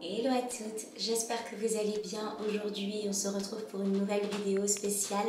Hello à toutes, j'espère que vous allez bien. Aujourd'hui on se retrouve pour une nouvelle vidéo spéciale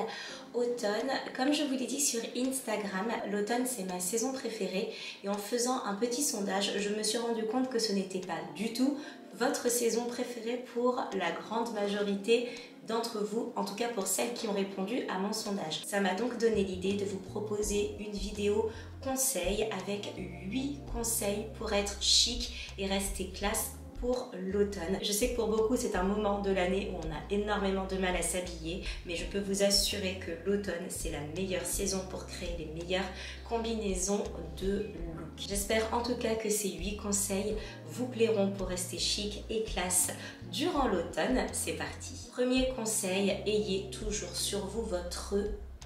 automne. Comme je vous l'ai dit sur Instagram, l'automne c'est ma saison préférée et en faisant un petit sondage, je me suis rendu compte que ce n'était pas du tout votre saison préférée pour la grande majorité d'entre vous, en tout cas pour celles qui ont répondu à mon sondage. Ça m'a donc donné l'idée de vous proposer une vidéo conseil avec 8 conseils pour être chic et rester classe pour l'automne. Je sais que pour beaucoup c'est un moment de l'année où on a énormément de mal à s'habiller, mais je peux vous assurer que l'automne c'est la meilleure saison pour créer les meilleures combinaisons de look. J'espère en tout cas que ces 8 conseils vous plairont pour rester chic et classe durant l'automne. C'est parti. Premier conseil, ayez toujours sur vous votre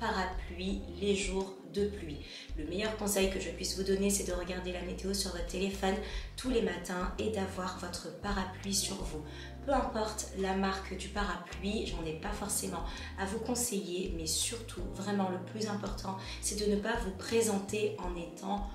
parapluie les jours de pluie. Le meilleur conseil que je puisse vous donner, c'est de regarder la météo sur votre téléphone tous les matins et d'avoir votre parapluie sur vous. Peu importe la marque du parapluie, j'en ai pas forcément à vous conseiller, mais surtout, vraiment le plus important, c'est de ne pas vous présenter en étant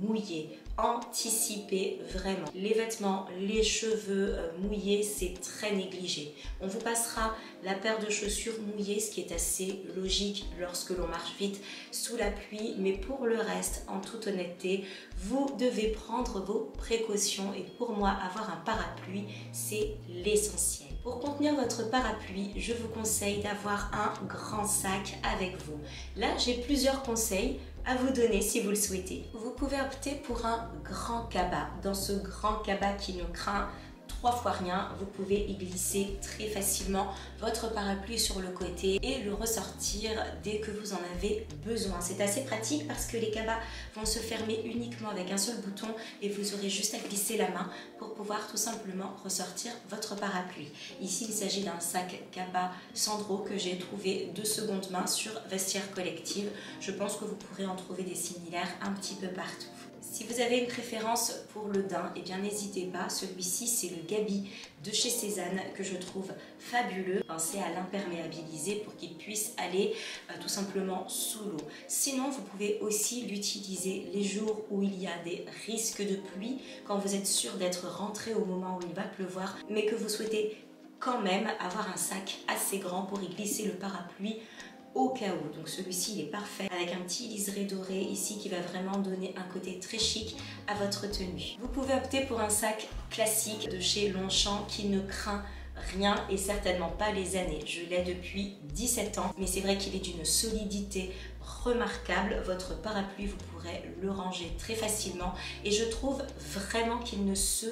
mouillé. Anticipez vraiment. Les vêtements, les cheveux mouillés, c'est très négligé. On vous passera la paire de chaussures mouillées, ce qui est assez logique lorsque l'on marche vite sous la pluie, mais pour le reste, en toute honnêteté, vous devez prendre vos précautions et pour moi, avoir un parapluie, c'est l'essentiel. Pour contenir votre parapluie, je vous conseille d'avoir un grand sac avec vous. Là, j'ai plusieurs conseils à vous donner si vous le souhaitez. Vous pouvez opter pour un grand cabas. Dans ce grand cabas qui ne craint 3 fois rien, vous pouvez y glisser très facilement votre parapluie sur le côté et le ressortir dès que vous en avez besoin. C'est assez pratique parce que les cabas vont se fermer uniquement avec un seul bouton et vous aurez juste à glisser la main pour pouvoir tout simplement ressortir votre parapluie. Ici, il s'agit d'un sac cabas Sandro que j'ai trouvé de seconde main sur Vestiaire Collective. Je pense que vous pourrez en trouver des similaires un petit peu partout. Si vous avez une préférence pour le daim, eh bien n'hésitez pas, celui-ci c'est le Gabi de chez Cézanne que je trouve fabuleux. Pensez à l'imperméabiliser pour qu'il puisse aller tout simplement sous l'eau. Sinon, vous pouvez aussi l'utiliser les jours où il y a des risques de pluie, quand vous êtes sûr d'être rentré au moment où il va pleuvoir, mais que vous souhaitez quand même avoir un sac assez grand pour y glisser le parapluie au cas où. Donc celui-ci il est parfait avec un petit liseré doré ici qui va vraiment donner un côté très chic à votre tenue. Vous pouvez opter pour un sac classique de chez Longchamp qui ne craint rien et certainement pas les années. Je l'ai depuis 17 ans, mais c'est vrai qu'il est d'une solidité remarquable. Votre parapluie, vous pourrez le ranger très facilement et je trouve vraiment qu'il ne se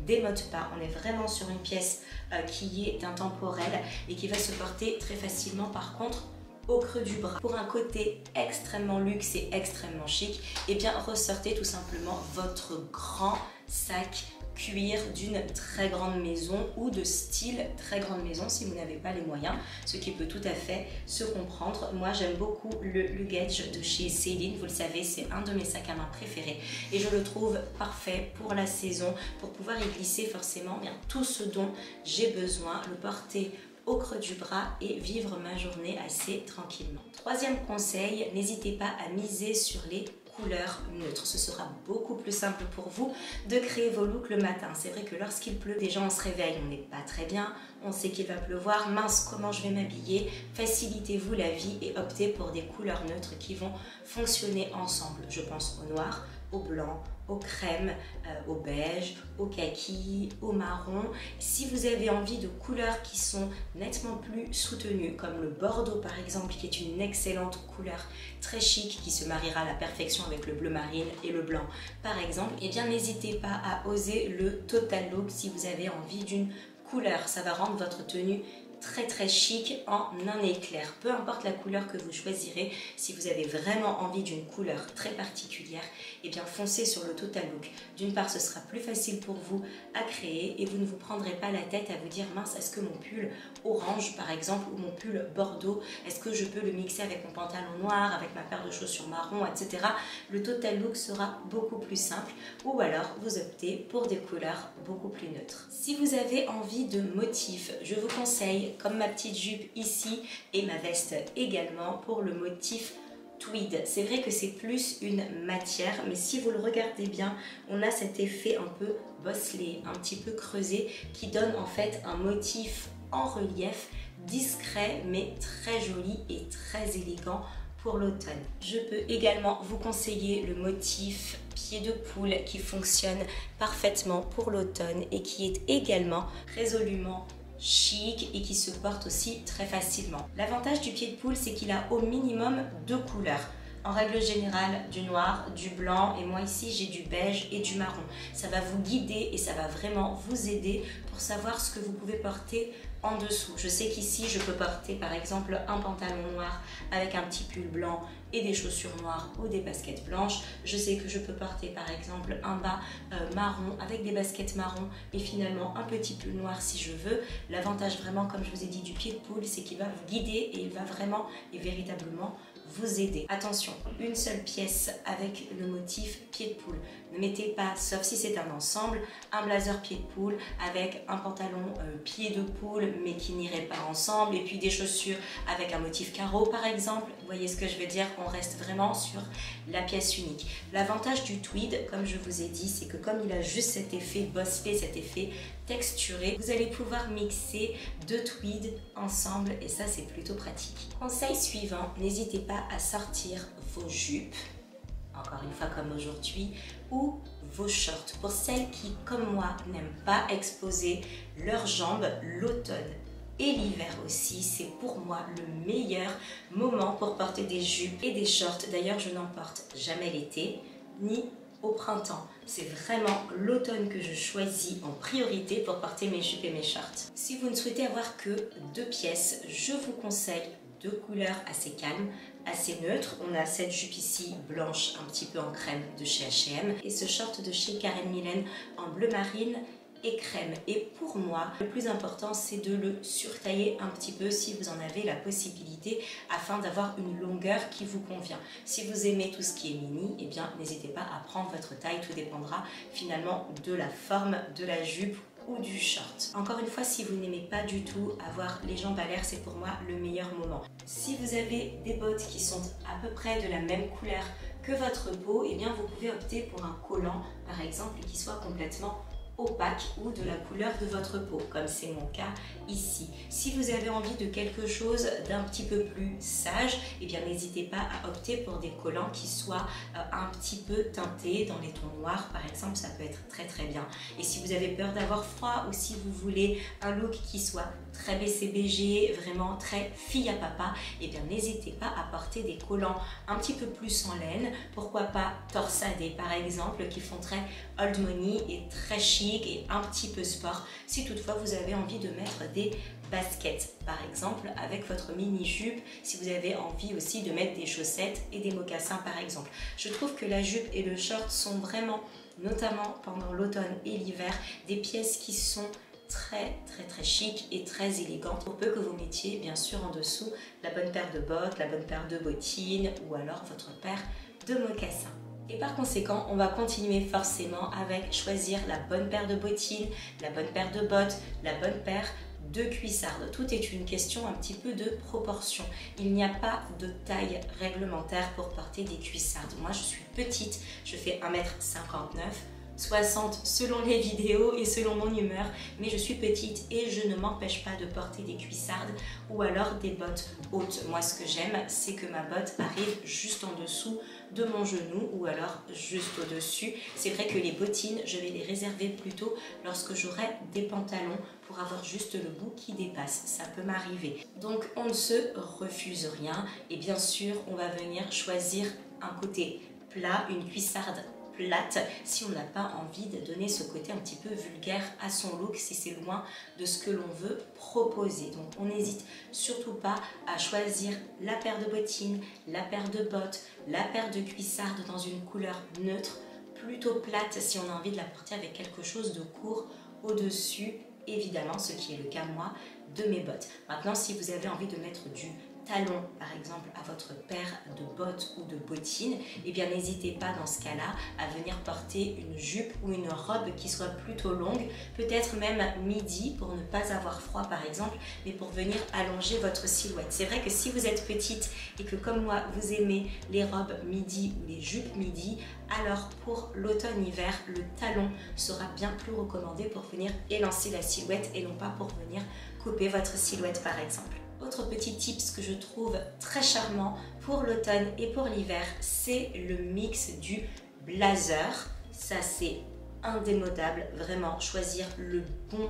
démode pas. On est vraiment sur une pièce qui est intemporelle et qui va se porter très facilement. Par contre, au creux du bras. Pour un côté extrêmement luxe et extrêmement chic, et bien ressortez tout simplement votre grand sac cuir d'une très grande maison ou de style très grande maison si vous n'avez pas les moyens, ce qui peut tout à fait se comprendre. Moi j'aime beaucoup le Luggage de chez Céline, vous le savez c'est un de mes sacs à main préférés et je le trouve parfait pour la saison, pour pouvoir y glisser forcément bien tout ce dont j'ai besoin, le porter au creux du bras et vivre ma journée assez tranquillement. Troisième conseil, n'hésitez pas à miser sur les couleurs neutres. Ce sera beaucoup plus simple pour vous de créer vos looks le matin. C'est vrai que lorsqu'il pleut, déjà on se réveille, on n'est pas très bien, on sait qu'il va pleuvoir, mince comment je vais m'habiller. Facilitez-vous la vie et optez pour des couleurs neutres qui vont fonctionner ensemble. Je pense au noir, au blanc, au crème, au beige, au kaki, au marron. Si vous avez envie de couleurs qui sont nettement plus soutenues, comme le bordeaux par exemple, qui est une excellente couleur très chic, qui se mariera à la perfection avec le bleu marine et le blanc par exemple, eh bien n'hésitez pas à oser le total look si vous avez envie d'une couleur. Ça va rendre votre tenue très chic en un éclair. Peu importe la couleur que vous choisirez, si vous avez vraiment envie d'une couleur très particulière, et bien foncez sur le total look. D'une part, ce sera plus facile pour vous à créer et vous ne vous prendrez pas la tête à vous dire mince, est-ce que mon pull orange par exemple ou mon pull bordeaux, est-ce que je peux le mixer avec mon pantalon noir, avec ma paire de chaussures marron, etc. Le total look sera beaucoup plus simple ou alors vous optez pour des couleurs beaucoup plus neutres. Si vous avez envie de motifs, je vous conseille comme ma petite jupe ici et ma veste également pour le motif tweed. C'est vrai que c'est plus une matière, mais si vous le regardez bien, on a cet effet un peu bosselé, un petit peu creusé, qui donne en fait un motif en relief, discret mais très joli et très élégant pour l'automne. Je peux également vous conseiller le motif pied de poule qui fonctionne parfaitement pour l'automne et qui est également résolument chic et qui se porte aussi très facilement. L'avantage du pied de poule, c'est qu'il a au minimum 2 couleurs. En règle générale, du noir, du blanc, et moi ici j'ai du beige et du marron. Ça va vous guider et ça va vraiment vous aider pour savoir ce que vous pouvez porter en dessous. Je sais qu'ici je peux porter par exemple un pantalon noir avec un petit pull blanc et des chaussures noires ou des baskets blanches. Je sais que je peux porter par exemple un bas marron avec des baskets marron et finalement un petit pull noir si je veux. L'avantage vraiment, comme je vous ai dit, du pied de poule, c'est qu'il va vous guider et il va vraiment et véritablement vous aider. Attention, une seule pièce avec le motif pied de poule. Ne mettez pas, sauf si c'est un ensemble, un blazer pied de poule avec un pantalon pied de poule mais qui n'irait pas ensemble et puis des chaussures avec un motif carreau par exemple. Vous voyez ce que je veux dire? On reste vraiment sur la pièce unique. L'avantage du tweed, comme je vous ai dit, c'est que comme il a juste cet effet bosselé, cet effet texturé, vous allez pouvoir mixer 2 tweeds ensemble et ça c'est plutôt pratique. Conseil suivant, n'hésitez pas à sortir vos jupes, encore une fois comme aujourd'hui, ou vos shorts. Pour celles qui, comme moi, n'aiment pas exposer leurs jambes, l'automne et l'hiver aussi, c'est pour moi le meilleur moment pour porter des jupes et des shorts. D'ailleurs, je n'en porte jamais l'été, ni au printemps. C'est vraiment l'automne que je choisis en priorité pour porter mes jupes et mes shorts. Si vous ne souhaitez avoir que 2 pièces, je vous conseille 2 couleurs assez calmes, assez neutres. On a cette jupe ici blanche un petit peu en crème de chez H&M et ce short de chez Karen Millen en bleu marine et crème. Et pour moi, le plus important, c'est de le surtailler un petit peu si vous en avez la possibilité afin d'avoir une longueur qui vous convient. Si vous aimez tout ce qui est mini, eh bien, n'hésitez pas à prendre votre taille. Tout dépendra finalement de la forme de la jupe ou du short. Encore une fois, si vous n'aimez pas du tout avoir les jambes à l'air, c'est pour moi le meilleur moment. Si vous avez des bottes qui sont à peu près de la même couleur que votre peau, eh bien, vous pouvez opter pour un collant, par exemple, qui soit complètement opaque ou de la couleur de votre peau, comme c'est mon cas ici. Si vous avez envie de quelque chose d'un petit peu plus sage, eh bien n'hésitez pas à opter pour des collants qui soient un petit peu teintés dans les tons noirs par exemple, ça peut être très très bien. Et si vous avez peur d'avoir froid ou si vous voulez un look qui soit très BCBG, vraiment très fille à papa, eh bien n'hésitez pas à porter des collants un petit peu plus en laine, pourquoi pas torsadés par exemple, qui font très old money et très chic et un petit peu sport, si toutefois vous avez envie de mettre des baskets par exemple avec votre mini jupe, si vous avez envie aussi de mettre des chaussettes et des mocassins par exemple. Je trouve que la jupe et le short sont vraiment, notamment pendant l'automne et l'hiver, des pièces qui sont très chic et très élégante, pour peu que vous mettiez bien sûr en dessous la bonne paire de bottes, la bonne paire de bottines ou alors votre paire de mocassins. Et par conséquent, on va continuer forcément avec choisir la bonne paire de bottines, la bonne paire de bottes, la bonne paire de cuissardes. Tout est une question un petit peu de proportion. Il n'y a pas de taille réglementaire pour porter des cuissardes. Moi, je suis petite, je fais 1,59 m. 60 selon les vidéos et selon mon humeur, mais je suis petite et je ne m'empêche pas de porter des cuissardes ou alors des bottes hautes. Moi ce que j'aime, c'est que ma botte arrive juste en dessous de mon genou ou alors juste au-dessus. C'est vrai que les bottines, je vais les réserver plutôt lorsque j'aurai des pantalons pour avoir juste le bout qui dépasse, ça peut m'arriver. Donc on ne se refuse rien et bien sûr on va venir choisir un côté plat, une cuissarde plate si on n'a pas envie de donner ce côté un petit peu vulgaire à son look, si c'est loin de ce que l'on veut proposer. Donc on n'hésite surtout pas à choisir la paire de bottines, la paire de bottes, la paire de cuissardes dans une couleur neutre, plutôt plate si on a envie de la porter avec quelque chose de court au-dessus, évidemment, ce qui est le cas moi de mes bottes. Maintenant, si vous avez envie de mettre du talon par exemple à votre paire de bottes ou de bottines, et bien n'hésitez pas dans ce cas-là à venir porter une jupe ou une robe qui soit plutôt longue, peut-être même midi pour ne pas avoir froid par exemple, mais pour venir allonger votre silhouette. C'est vrai que si vous êtes petite et que comme moi vous aimez les robes midi ou les jupes midi, alors pour l'automne-hiver, le talon sera bien plus recommandé pour venir élancer la silhouette et non pas pour venir couper votre silhouette par exemple. Autre petit tips que je trouve très charmant pour l'automne et pour l'hiver, c'est le mix du blazer. Ça c'est indémodable, vraiment choisir le bon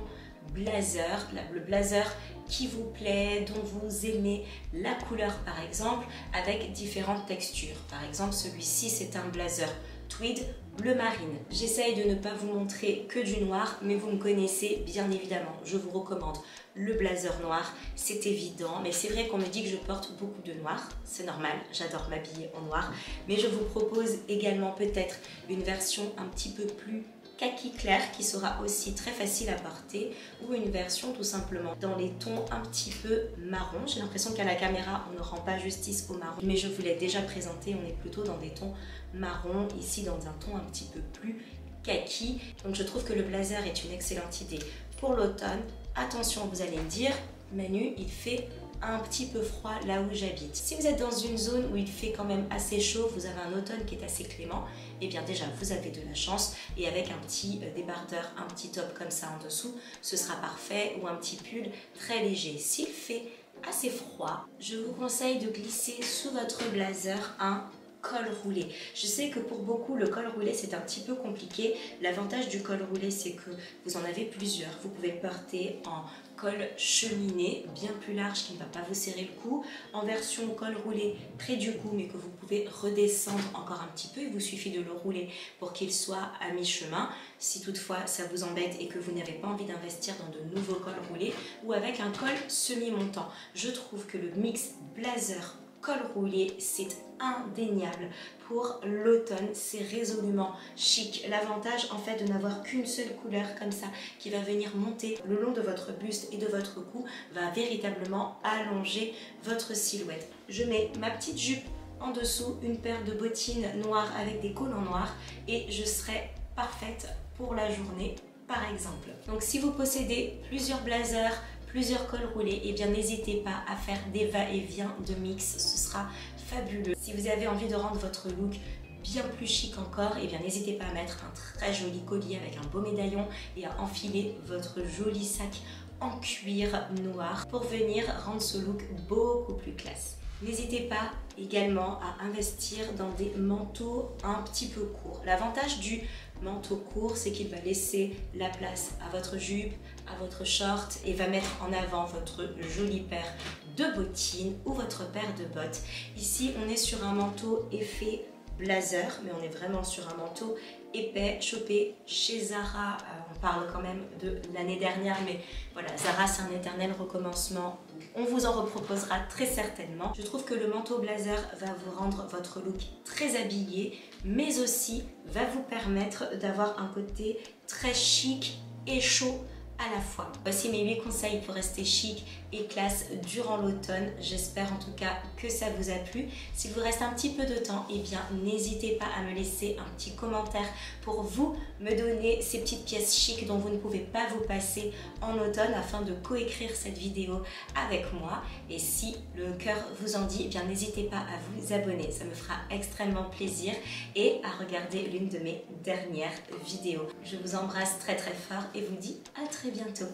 blazer, le blazer qui vous plaît, dont vous aimez la couleur par exemple, avec différentes textures. Par exemple celui-ci c'est un blazer tweed bleu marine. J'essaye de ne pas vous montrer que du noir, mais vous me connaissez bien évidemment. Je vous recommande le blazer noir, c'est évident, mais c'est vrai qu'on me dit que je porte beaucoup de noir, c'est normal, j'adore m'habiller en noir, mais je vous propose également peut-être une version un petit peu plus kaki clair qui sera aussi très facile à porter, ou une version tout simplement dans les tons un petit peu marron. J'ai l'impression qu'à la caméra on ne rend pas justice au marron, mais je vous l'ai déjà présenté, on est plutôt dans des tons marron, ici dans un ton un petit peu plus kaki. Donc je trouve que le blazer est une excellente idée pour l'automne. Attention, vous allez me dire, Manu, il fait un petit peu froid là où j'habite. Si vous êtes dans une zone où il fait quand même assez chaud, vous avez un automne qui est assez clément, et bien déjà vous avez de la chance, et avec un petit débardeur, un petit top comme ça en dessous, ce sera parfait, ou un petit pull très léger. S'il fait assez froid, je vous conseille de glisser sous votre blazer un col roulé. Je sais que pour beaucoup le col roulé c'est un petit peu compliqué. L'avantage du col roulé c'est que vous en avez plusieurs. Vous pouvez le porter en col cheminé bien plus large qui ne va pas vous serrer le cou, en version col roulé près du cou mais que vous pouvez redescendre encore un petit peu. Il vous suffit de le rouler pour qu'il soit à mi-chemin. Si toutefois ça vous embête et que vous n'avez pas envie d'investir dans de nouveaux cols roulés, ou avec un col semi-montant. Je trouve que le mix blazer col roulé, c'est indéniable pour l'automne, c'est résolument chic. L'avantage en fait de n'avoir qu'une seule couleur comme ça qui va venir monter le long de votre buste et de votre cou va véritablement allonger votre silhouette. Je mets ma petite jupe en dessous, une paire de bottines noires avec des collants noirs et je serai parfaite pour la journée par exemple. Donc si vous possédez plusieurs blazers, plusieurs cols roulés, et bien n'hésitez pas à faire des va-et-vient de mix, ce sera fabuleux. Si vous avez envie de rendre votre look bien plus chic encore, et bien n'hésitez pas à mettre un très joli collier avec un beau médaillon et à enfiler votre joli sac en cuir noir pour venir rendre ce look beaucoup plus classe. N'hésitez pas également à investir dans des manteaux un petit peu courts. L'avantage du manteau court, c'est qu'il va laisser la place à votre jupe, à votre short et va mettre en avant votre jolie paire de bottines ou votre paire de bottes. Ici, on est sur un manteau effet blazer, mais on est vraiment sur un manteau épais, chopé chez Zara. On parle quand même de l'année dernière, mais voilà, Zara c'est un éternel recommencement. On vous en reproposera très certainement. Je trouve que le manteau blazer va vous rendre votre look très habillé, mais aussi va vous permettre d'avoir un côté très chic et chaud à la fois. Voici mes 8 conseils pour rester chic et classe durant l'automne. J'espère en tout cas que ça vous a plu. S'il vous reste un petit peu de temps, eh bien n'hésitez pas à me laisser un petit commentaire pour vous me donner ces petites pièces chic dont vous ne pouvez pas vous passer en automne afin de coécrire cette vidéo avec moi. Et si le cœur vous en dit, eh bien n'hésitez pas à vous abonner. Ça me fera extrêmement plaisir et à regarder l'une de mes dernières vidéos. Je vous embrasse très très fort et vous dis à très bientôt.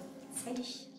Salut!